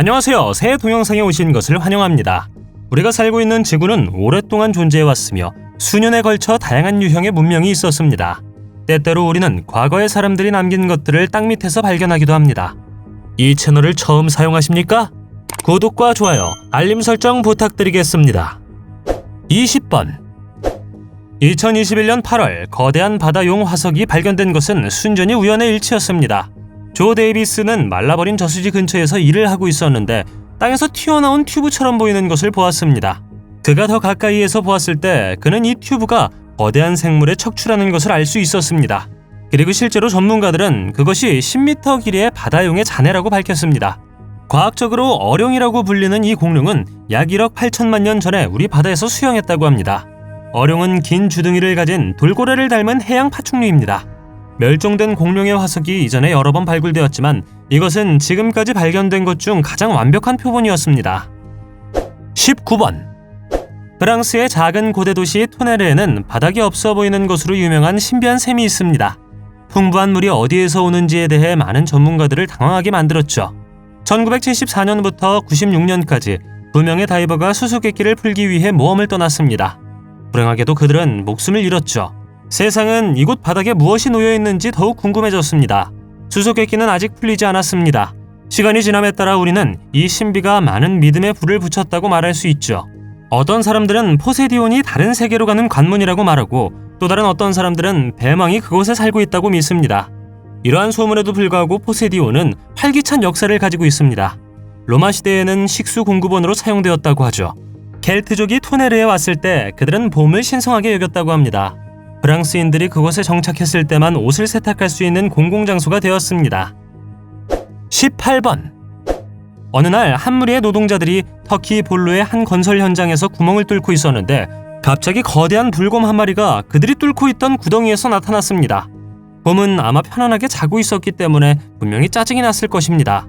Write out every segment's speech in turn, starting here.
안녕하세요. 새 동영상에 오신 것을 환영합니다. 우리가 살고 있는 지구는 오랫동안 존재해왔으며 수년에 걸쳐 다양한 유형의 문명이 있었습니다. 때때로 우리는 과거의 사람들이 남긴 것들을 땅 밑에서 발견하기도 합니다. 이 채널을 처음 사용하십니까? 구독과 좋아요, 알림 설정 부탁드리겠습니다. 20번 2021년 8월 거대한 바다용 화석이 발견된 것은 순전히 우연의 일치였습니다. 조 데이비스는 말라버린 저수지 근처에서 일을 하고 있었는데 땅에서 튀어나온 튜브처럼 보이는 것을 보았습니다. 그가 더 가까이에서 보았을 때 그는 이 튜브가 거대한 생물의 척추라는 것을 알 수 있었습니다. 그리고 실제로 전문가들은 그것이 10m 길이의 바다용의 잔해라고 밝혔습니다. 과학적으로 어룡이라고 불리는 이 공룡은 약 1억 8천만 년 전에 우리 바다에서 수영했다고 합니다. 어룡은 긴 주둥이를 가진 돌고래를 닮은 해양 파충류입니다. 멸종된 공룡의 화석이 이전에 여러 번 발굴되었지만 이것은 지금까지 발견된 것 중 가장 완벽한 표본이었습니다. 19번 프랑스의 작은 고대 도시 토네르에는 바닥이 없어 보이는 것으로 유명한 신비한 샘이 있습니다. 풍부한 물이 어디에서 오는지에 대해 많은 전문가들을 당황하게 만들었죠. 1974년부터 96년까지 2명의 다이버가 수수께끼를 풀기 위해 모험을 떠났습니다. 불행하게도 그들은 목숨을 잃었죠. 세상은 이곳 바닥에 무엇이 놓여 있는지 더욱 궁금해졌습니다. 수수께끼는 아직 풀리지 않았습니다. 시간이 지남에 따라 우리는 이 신비가 많은 믿음의 불을 붙였다고 말할 수 있죠. 어떤 사람들은 포세이돈이 다른 세계로 가는 관문이라고 말하고 또 다른 어떤 사람들은 뱀왕이 그곳에 살고 있다고 믿습니다. 이러한 소문에도 불구하고 포세이돈은 활기찬 역사를 가지고 있습니다. 로마 시대에는 식수 공급원으로 사용되었다고 하죠. 켈트족이 토네르에 왔을 때 그들은 봄을 신성하게 여겼다고 합니다. 프랑스인들이 그곳에 정착했을 때만 옷을 세탁할 수 있는 공공장소가 되었습니다. 18번 어느 날 한 무리의 노동자들이 터키 볼로의 한 건설 현장에서 구멍을 뚫고 있었는데 갑자기 거대한 불곰 한 마리가 그들이 뚫고 있던 구덩이에서 나타났습니다. 곰은 아마 편안하게 자고 있었기 때문에 분명히 짜증이 났을 것입니다.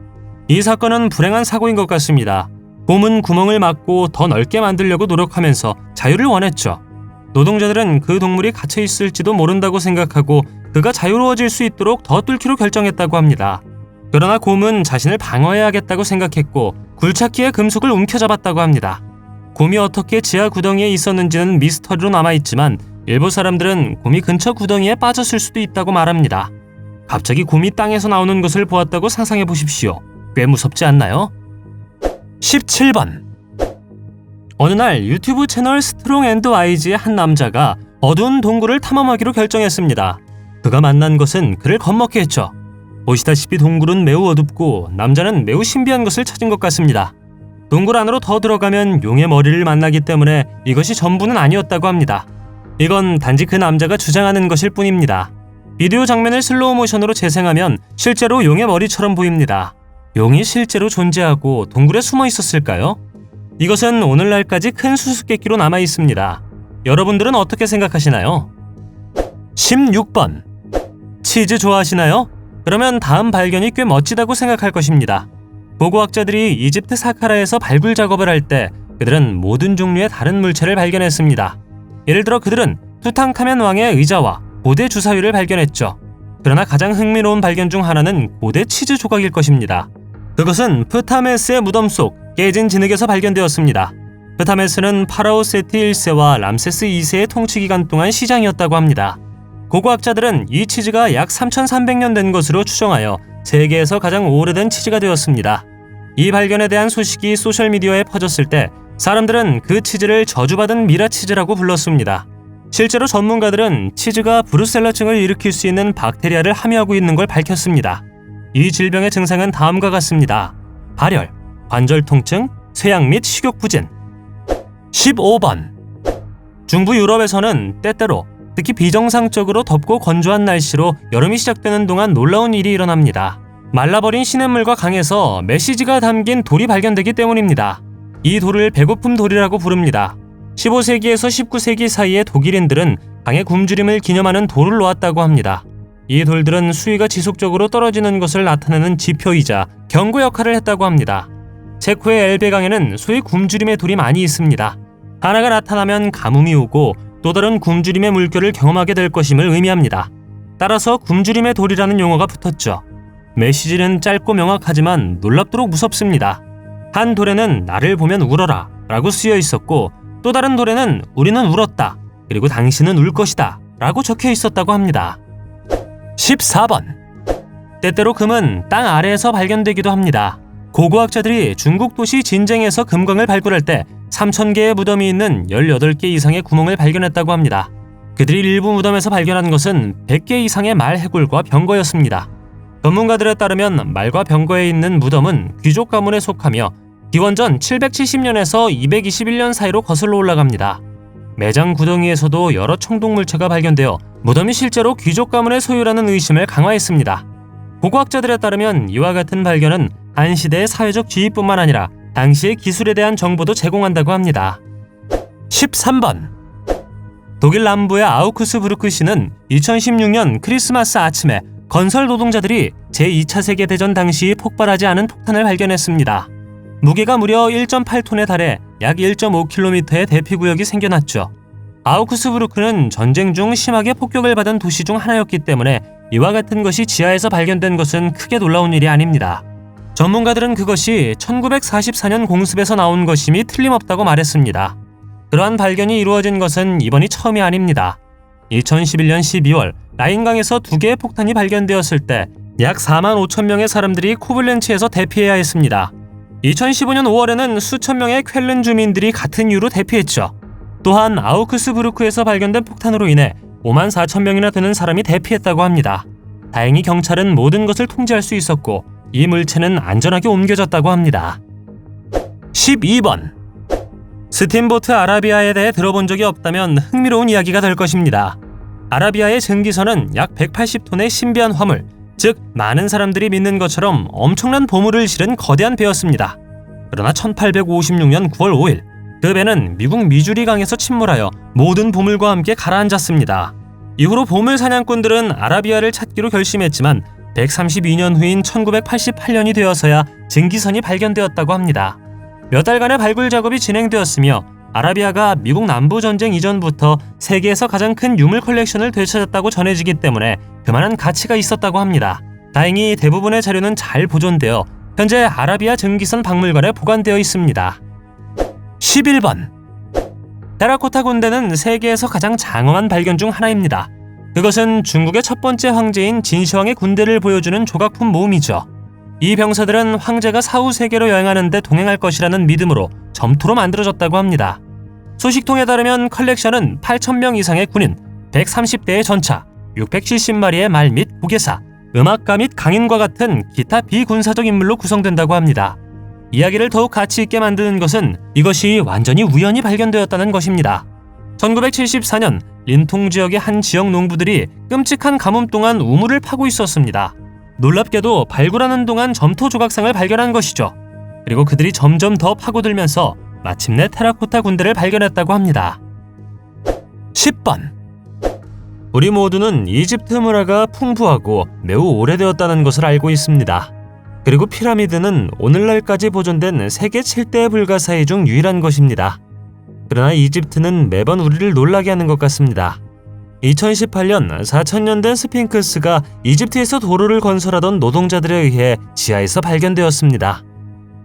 이 사건은 불행한 사고인 것 같습니다. 곰은 구멍을 막고 더 넓게 만들려고 노력하면서 자유를 원했죠. 노동자들은 그 동물이 갇혀 있을지도 모른다고 생각하고 그가 자유로워질 수 있도록 더 뚫기로 결정했다고 합니다. 그러나 곰은 자신을 방어해야겠다고 생각했고 굴착기에 금속을 움켜잡았다고 합니다. 곰이 어떻게 지하 구덩이에 있었는지는 미스터리로 남아있지만 일부 사람들은 곰이 근처 구덩이에 빠졌을 수도 있다고 말합니다. 갑자기 곰이 땅에서 나오는 것을 보았다고 상상해 보십시오. 꽤 무섭지 않나요? 17번 어느 날 유튜브 채널 스트롱 앤드 와이즈의 한 남자가 어두운 동굴을 탐험하기로 결정했습니다. 그가 만난 것은 그를 겁먹게 했죠. 보시다시피 동굴은 매우 어둡고 남자는 매우 신비한 것을 찾은 것 같습니다. 동굴 안으로 더 들어가면 용의 머리를 만나기 때문에 이것이 전부는 아니었다고 합니다. 이건 단지 그 남자가 주장하는 것일 뿐입니다. 비디오 장면을 슬로우 모션으로 재생하면 실제로 용의 머리처럼 보입니다. 용이 실제로 존재하고 동굴에 숨어 있었을까요? 이것은 오늘날까지 큰 수수께끼로 남아 있습니다. 여러분들은 어떻게 생각하시나요? 16번 치즈 좋아하시나요? 그러면 다음 발견이 꽤 멋지다고 생각할 것입니다. 고고학자들이 이집트 사카라에서 발굴 작업을 할 때 그들은 모든 종류의 다른 물체를 발견했습니다. 예를 들어 그들은 투탕카멘 왕의 의자와 고대 주사위를 발견했죠. 그러나 가장 흥미로운 발견 중 하나는 고대 치즈 조각일 것입니다. 그것은 프타메스의 무덤 속 깨진 진흙에서 발견되었습니다. 프타메스는 파라오 세티 1세와 람세스 2세의 통치 기간 동안 시장이었다고 합니다. 고고학자들은 이 치즈가 약 3300년 된 것으로 추정하여 세계에서 가장 오래된 치즈가 되었습니다. 이 발견에 대한 소식이 소셜미디어에 퍼졌을 때 사람들은 그 치즈를 저주받은 미라치즈라고 불렀습니다. 실제로 전문가들은 치즈가 브루셀라증을 일으킬 수 있는 박테리아를 함유하고 있는 걸 밝혔습니다. 이 질병의 증상은 다음과 같습니다. 발열, 관절 통증, 쇠약 및 식욕부진. 15번 중부 유럽에서는 때때로 특히 비정상적으로 덥고 건조한 날씨로 여름이 시작되는 동안 놀라운 일이 일어납니다. 말라버린 시냇물과 강에서 메시지가 담긴 돌이 발견되기 때문입니다. 이 돌을 배고픔 돌이라고 부릅니다. 15세기에서 19세기 사이에 독일인들은 강의 굶주림을 기념하는 돌을 놓았다고 합니다. 이 돌들은 수위가 지속적으로 떨어지는 것을 나타내는 지표이자 경고 역할을 했다고 합니다. 체코의 엘베강에는 소위 굶주림의 돌이 많이 있습니다. 하나가 나타나면 가뭄이 오고 또 다른 굶주림의 물결을 경험하게 될 것임을 의미합니다. 따라서 굶주림의 돌이라는 용어가 붙었죠. 메시지는 짧고 명확하지만 놀랍도록 무섭습니다. 한 돌에는 나를 보면 울어라 라고 쓰여 있었고 또 다른 돌에는 우리는 울었다 그리고 당신은 울 것이다 라고 적혀 있었다고 합니다. 14번. 때때로 금은 땅 아래에서 발견되기도 합니다. 고고학자들이 중국 도시 진쟁에서 금광을 발굴할 때 3,000개의 무덤이 있는 18개 이상의 구멍을 발견했다고 합니다. 그들이 일부 무덤에서 발견한 것은 100개 이상의 말 해골과 병거였습니다. 전문가들에 따르면 말과 병거에 있는 무덤은 귀족 가문에 속하며 기원전 770년에서 221년 사이로 거슬러 올라갑니다. 매장 구덩이에서도 여러 청동물체가 발견되어 무덤이 실제로 귀족 가문의 소유라는 의심을 강화했습니다. 고고학자들에 따르면 이와 같은 발견은 한 시대의 사회적 지위뿐만 아니라 당시의 기술에 대한 정보도 제공한다고 합니다. 13번. 독일 남부의 아우크스부르크시는 2016년 크리스마스 아침에 건설 노동자들이 제2차 세계대전 당시 폭발하지 않은 폭탄을 발견했습니다. 무게가 무려 1.8톤에 달해 약 1.5km의 대피구역이 생겨났죠. 아우크스부르크는 전쟁 중 심하게 폭격을 받은 도시 중 하나였기 때문에 이와 같은 것이 지하에서 발견된 것은 크게 놀라운 일이 아닙니다. 전문가들은 그것이 1944년 공습에서 나온 것임이 틀림없다고 말했습니다. 그러한 발견이 이루어진 것은 이번이 처음이 아닙니다. 2011년 12월 라인강에서 2개의 폭탄이 발견되었을 때 약 4만 5천 명의 사람들이 코블렌츠에서 대피해야 했습니다. 2015년 5월에는 수천 명의 쾰른 주민들이 같은 이유로 대피했죠. 또한 아우크스부르크에서 발견된 폭탄으로 인해 5만 4천 명이나 되는 사람이 대피했다고 합니다. 다행히 경찰은 모든 것을 통제할 수 있었고 이 물체는 안전하게 옮겨졌다고 합니다. 12번. 스팀보트 아라비아에 대해 들어본 적이 없다면 흥미로운 이야기가 될 것입니다. 아라비아의 증기선은 약 180톤의 신비한 화물, 즉 많은 사람들이 믿는 것처럼 엄청난 보물을 실은 거대한 배였습니다. 그러나 1856년 9월 5일 그 배는 미국 미주리 강에서 침몰하여 모든 보물과 함께 가라앉았습니다. 이후로 보물 사냥꾼들은 아라비아를 찾기로 결심했지만 132년 후인 1988년이 되어서야 증기선이 발견되었다고 합니다. 몇 달간의 발굴 작업이 진행되었으며 아라비아가 미국 남부전쟁 이전부터 세계에서 가장 큰 유물 컬렉션을 되찾았다고 전해지기 때문에 그만한 가치가 있었다고 합니다. 다행히 대부분의 자료는 잘 보존되어 현재 아라비아 증기선 박물관에 보관되어 있습니다. 11번. 테라코타 군대는 세계에서 가장 장엄한 발견 중 하나입니다. 그것은 중국의 첫 번째 황제인 진시황의 군대를 보여주는 조각품 모음이죠. 이 병사들은 황제가 사후 세계로 여행하는 데 동행할 것이라는 믿음으로 점토로 만들어졌다고 합니다. 소식통에 따르면 컬렉션은 8,000명 이상의 군인, 130대의 전차, 670마리의 말 및 고개사, 음악가 및 강인과 같은 기타 비군사적 인물로 구성된다고 합니다. 이야기를 더욱 가치 있게 만드는 것은 이것이 완전히 우연히 발견되었다는 것입니다. 1974년 린통 지역의 한 지역 농부들이 끔찍한 가뭄 동안 우물을 파고 있었습니다. 놀랍게도 발굴하는 동안 점토 조각상을 발견한 것이죠. 그리고 그들이 점점 더 파고들면서 마침내 테라코타 군대를 발견했다고 합니다. 10번. 우리 모두는 이집트 문화가 풍부하고 매우 오래되었다는 것을 알고 있습니다. 그리고 피라미드는 오늘날까지 보존된 세계 7대 불가사의 중 유일한 것입니다. 그러나 이집트는 매번 우리를 놀라게 하는 것 같습니다. 2018년 4,000년 된 스핑크스가 이집트에서 도로를 건설하던 노동자들에 의해 지하에서 발견되었습니다.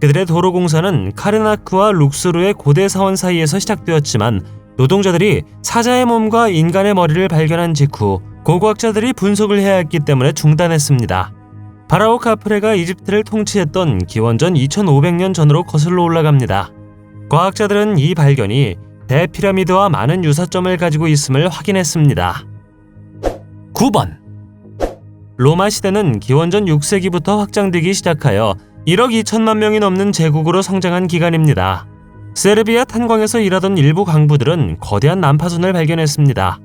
그들의 도로 공사는 카르나크와 룩스루의 고대 사원 사이에서 시작되었지만 노동자들이 사자의 몸과 인간의 머리를 발견한 직후 고고학자들이 분석을 해야 했기 때문에 중단했습니다. 파라오 카프레가 이집트를 통치했던 기원전 2500년 전으로 거슬러 올라갑니다. 과학자들은 이 발견이 대피라미드와 많은 유사점을 가지고 있음을 확인했습니다. 9번. 로마 시대는 기원전 6세기부터 확장되기 시작하여 1억 2천만 명이 넘는 제국으로 성장한 기간입니다. 세르비아 탄광에서 일하던 일부 강부들은 거대한 난파선을 발견했습니다.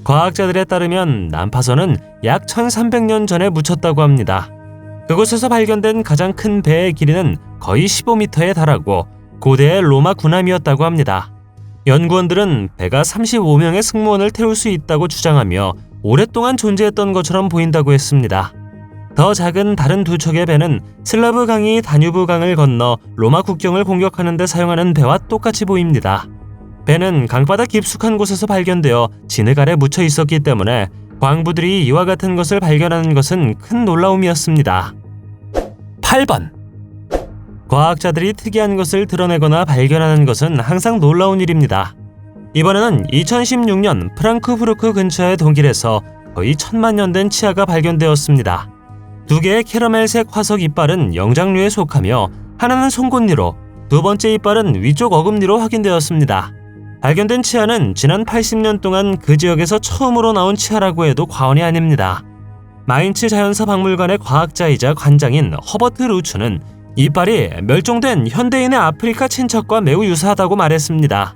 과학자들에 따르면 난파선은 약 1300년 전에 묻혔다고 합니다. 그곳에서 발견된 가장 큰 배의 길이는 거의 15m에 달하고 고대의 로마 군함이었다고 합니다. 연구원들은 배가 35명의 승무원을 태울 수 있다고 주장하며 오랫동안 존재했던 것처럼 보인다고 했습니다. 더 작은 다른 두 척의 배는 슬라브 강이 다뉴브 강을 건너 로마 국경을 공격하는 데 사용하는 배와 똑같이 보입니다. 배는 강바다 깊숙한 곳에서 발견되어 진흙 아래 묻혀 있었기 때문에 광부들이 이와 같은 것을 발견하는 것은 큰 놀라움이었습니다. 8번. 과학자들이 특이한 것을 드러내거나 발견하는 것은 항상 놀라운 일입니다. 이번에는 2016년 프랑크푸르트 근처의 독일에서 거의 1000만 년 된 치아가 발견되었습니다. 두 개의 캐러멜색 화석 이빨은 영장류에 속하며 하나는 송곳니로, 두 번째 이빨은 위쪽 어금니로 확인되었습니다. 발견된 치아는 지난 80년 동안 그 지역에서 처음으로 나온 치아라고 해도 과언이 아닙니다. 마인츠 자연사 박물관의 과학자이자 관장인 허버트 루츠는 이빨이 멸종된 현대인의 아프리카 친척과 매우 유사하다고 말했습니다.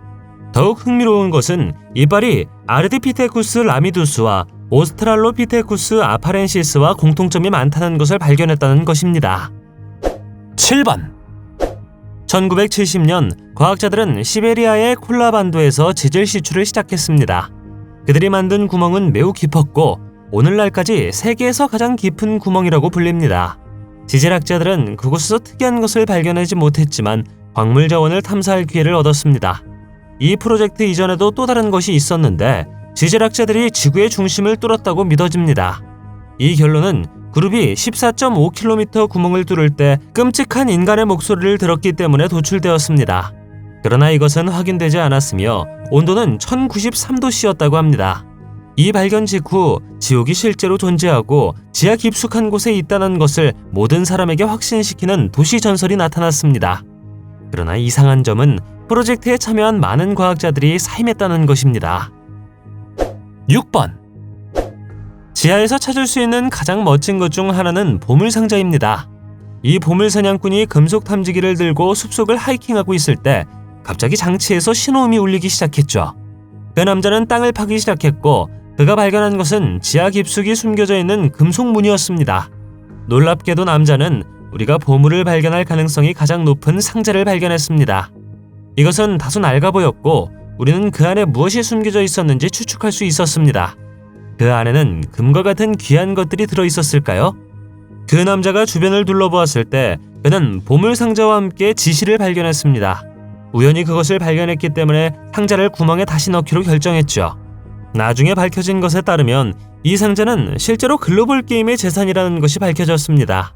더욱 흥미로운 것은 이빨이 아르디피테쿠스 라미두스와 오스트랄로피테쿠스 아파렌시스와 공통점이 많다는 것을 발견했다는 것입니다. 7번 1970년 과학자들은 시베리아의 콜라반도에서 지질 시추를 시작했습니다. 그들이 만든 구멍은 매우 깊었고 오늘날까지 세계에서 가장 깊은 구멍이라고 불립니다. 지질학자들은 그곳에서 특이한 것을 발견하지 못했지만 광물 자원을 탐사할 기회를 얻었습니다. 이 프로젝트 이전에도 또 다른 것이 있었는데 지질학자들이 지구의 중심을 뚫었다고 믿어집니다. 이 결론은 그룹이 14.5km 구멍을 뚫을 때 끔찍한 인간의 목소리를 들었기 때문에 도출되었습니다. 그러나 이것은 확인되지 않았으며 온도는 1093도씨였다고 합니다. 이 발견 직후 지옥이 실제로 존재하고 지하 깊숙한 곳에 있다는 것을 모든 사람에게 확신시키는 도시 전설이 나타났습니다. 그러나 이상한 점은 프로젝트에 참여한 많은 과학자들이 사임했다는 것입니다. 6번 지하에서 찾을 수 있는 가장 멋진 것 중 하나는 보물상자입니다. 이 보물사냥꾼이 금속 탐지기를 들고 숲속을 하이킹하고 있을 때 갑자기 장치에서 신호음이 울리기 시작했죠. 그 남자는 땅을 파기 시작했고 그가 발견한 것은 지하 깊숙이 숨겨져 있는 금속문이었습니다. 놀랍게도 남자는 우리가 보물을 발견할 가능성이 가장 높은 상자를 발견했습니다. 이것은 다소 낡아 보였고 우리는 그 안에 무엇이 숨겨져 있었는지 추측할 수 있었습니다. 그 안에는 금과 같은 귀한 것들이 들어있었을까요? 그 남자가 주변을 둘러보았을 때 그는 보물상자와 함께 지시를 발견했습니다. 우연히 그것을 발견했기 때문에 상자를 구멍에 다시 넣기로 결정했죠. 나중에 밝혀진 것에 따르면 이 상자는 실제로 글로벌 게임의 재산이라는 것이 밝혀졌습니다.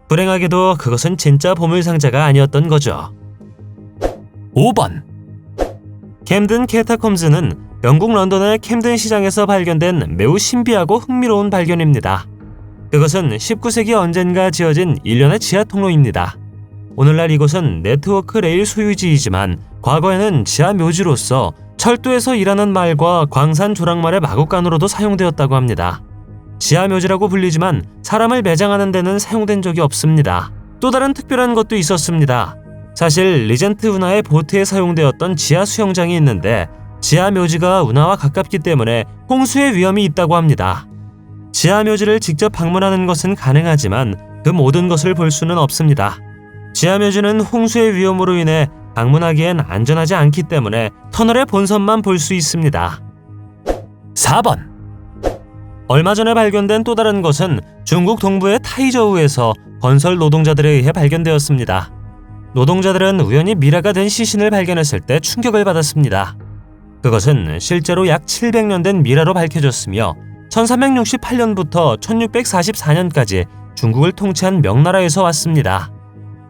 불행하게도 그것은 진짜 보물상자가 아니었던 거죠. 5번 캠든 캐타콤즈는 영국 런던의 캠든 시장에서 발견된 매우 신비하고 흥미로운 발견입니다. 그것은 19세기 언젠가 지어진 일련의 지하 통로입니다. 오늘날 이곳은 네트워크 레일 소유지이지만 과거에는 지하 묘지로서 철도에서 일하는 말과 광산 조랑말의 마구간으로도 사용되었다고 합니다. 지하 묘지라고 불리지만 사람을 매장하는 데는 사용된 적이 없습니다. 또 다른 특별한 것도 있었습니다. 사실 리젠트 운하의 보트에 사용되었던 지하 수영장이 있는데 지하 묘지가 운하와 가깝기 때문에 홍수의 위험이 있다고 합니다. 지하 묘지를 직접 방문하는 것은 가능하지만 그 모든 것을 볼 수는 없습니다. 지하 묘지는 홍수의 위험으로 인해 방문하기엔 안전하지 않기 때문에 터널의 본선만 볼 수 있습니다. 4번 얼마 전에 발견된 또 다른 것은 중국 동부의 타이저우에서 건설 노동자들에 의해 발견되었습니다. 노동자들은 우연히 미라가 된 시신을 발견했을 때 충격을 받았습니다. 그것은 실제로 약 700년 된 미라로 밝혀졌으며 1368년부터 1644년까지 중국을 통치한 명나라에서 왔습니다.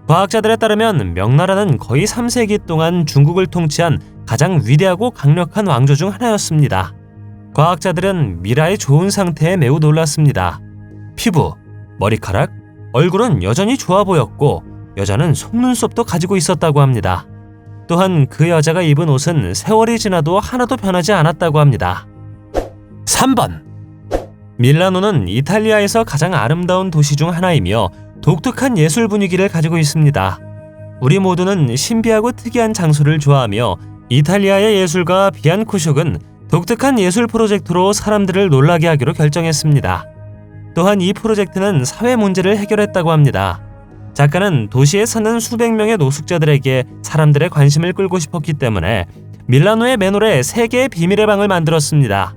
과학자들에 따르면 명나라는 거의 3세기 동안 중국을 통치한 가장 위대하고 강력한 왕조 중 하나였습니다. 과학자들은 미라의 좋은 상태에 매우 놀랐습니다. 피부, 머리카락, 얼굴은 여전히 좋아 보였고 여자는 속눈썹도 가지고 있었다고 합니다. 또한 그 여자가 입은 옷은 세월이 지나도 하나도 변하지 않았다고 합니다. 3번 밀라노는 이탈리아에서 가장 아름다운 도시 중 하나이며 독특한 예술 분위기를 가지고 있습니다. 우리 모두는 신비하고 특이한 장소를 좋아하며 이탈리아의 예술가 비안코 숍은 독특한 예술 프로젝트로 사람들을 놀라게 하기로 결정했습니다. 또한 이 프로젝트는 사회 문제를 해결했다고 합니다. 작가는 도시에 사는 수백 명의 노숙자들에게 사람들의 관심을 끌고 싶었기 때문에 밀라노의 맨홀에 3개의 비밀의 방을 만들었습니다.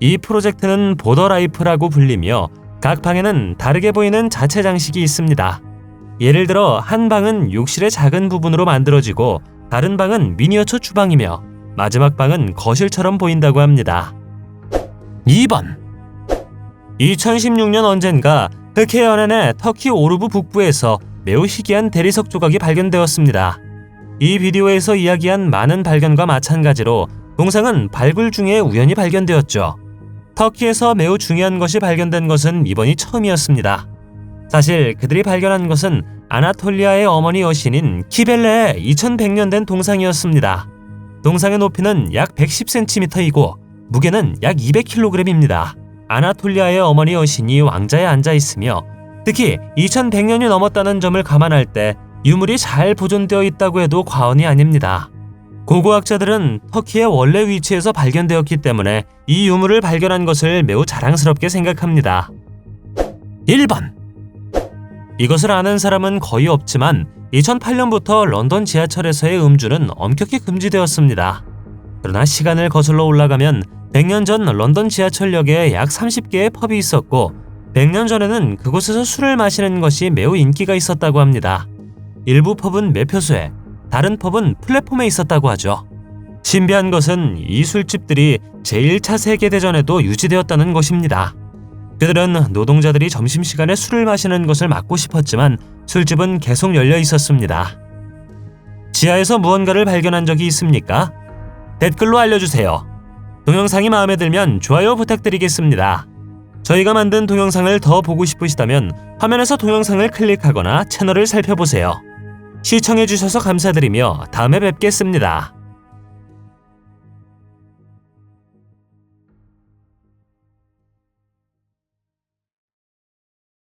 이 프로젝트는 보더라이프라고 불리며 각 방에는 다르게 보이는 자체 장식이 있습니다. 예를 들어 한 방은 욕실의 작은 부분으로 만들어지고 다른 방은 미니어처 주방이며 마지막 방은 거실처럼 보인다고 합니다. 2번 2016년 언젠가 흑해연안의 터키 오르브 북부에서 매우 희귀한 대리석 조각이 발견되었습니다. 이 비디오에서 이야기한 많은 발견과 마찬가지로 동상은 발굴 중에 우연히 발견되었죠. 터키에서 매우 중요한 것이 발견된 것은 이번이 처음이었습니다. 사실 그들이 발견한 것은 아나톨리아의 어머니 여신인 키벨레의 2100년 된 동상이었습니다. 동상의 높이는 약 110cm이고 무게는 약 200kg입니다. 아나톨리아의 어머니 여신이 왕자에 앉아 있으며 특히 2100년이 넘었다는 점을 감안할 때 유물이 잘 보존되어 있다고 해도 과언이 아닙니다. 고고학자들은 터키의 원래 위치에서 발견되었기 때문에 이 유물을 발견한 것을 매우 자랑스럽게 생각합니다. 1번. 이것을 아는 사람은 거의 없지만 2008년부터 런던 지하철에서의 음주는 엄격히 금지되었습니다. 그러나 시간을 거슬러 올라가면 100년 전 런던 지하철역에 약 30개의 펍이 있었고 100년 전에는 그곳에서 술을 마시는 것이 매우 인기가 있었다고 합니다. 일부 펍은 매표소에, 다른 펍은 플랫폼에 있었다고 하죠. 신비한 것은 이 술집들이 제1차 세계대전에도 유지되었다는 것입니다. 그들은 노동자들이 점심시간에 술을 마시는 것을 막고 싶었지만 술집은 계속 열려 있었습니다. 지하에서 무언가를 발견한 적이 있습니까? 댓글로 알려주세요. 동영상이 마음에 들면 좋아요 부탁드리겠습니다. 저희가 만든 동영상을 더 보고 싶으시다면 화면에서 동영상을 클릭하거나 채널을 살펴보세요. 시청해주셔서 감사드리며 다음에 뵙겠습니다.